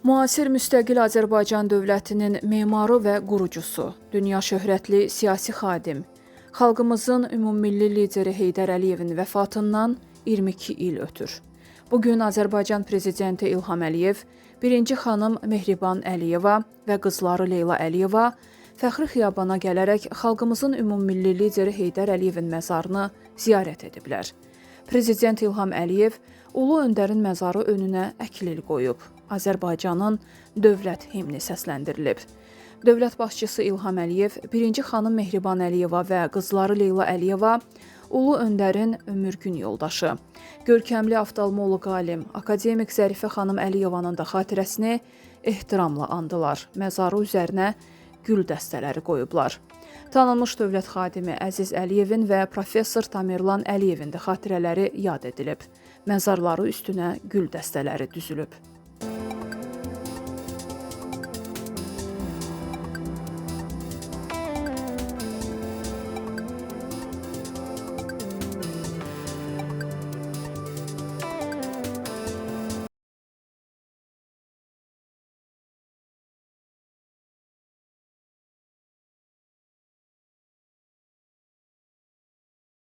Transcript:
Müasir müstəqil Azərbaycan dövlətinin memarı və qurucusu, dünya şöhrətli siyasi xadim, xalqımızın ümummilli lideri Heydər Əliyevin vəfatından 22 il ötür. Bugün Azərbaycan Prezidenti İlham Əliyev, birinci xanım Mehriban Əliyeva və qızları Leyla Əliyeva fəxri xiyabana gələrək xalqımızın ümummilli lideri Heydər Əliyevin məzarını ziyarət ediblər. Prezident İlham Əliyev Ulu Öndərin məzarı önünə əklil qoyub. Azərbaycanın dövlət himni səsləndirilib. Dövlət başçısı İlham Əliyev, birinci xanım Mehriban Əliyeva və qızları Leyla Əliyeva Ulu Öndərin ömürgün yoldaşı, görkəmli oftalmoloq alim, akademik Zərifə xanım Əliyevanın da xatirəsini ehtiramla andılar. Məzarı üzərinə gül dəstələri qoyublar. Tanınmış dövlət xadimi Əziz Əliyevin və professor Tamerlan Əliyevin də xatirələri yad edilib. Məzarları üstünə gül dəstələri düzülüb.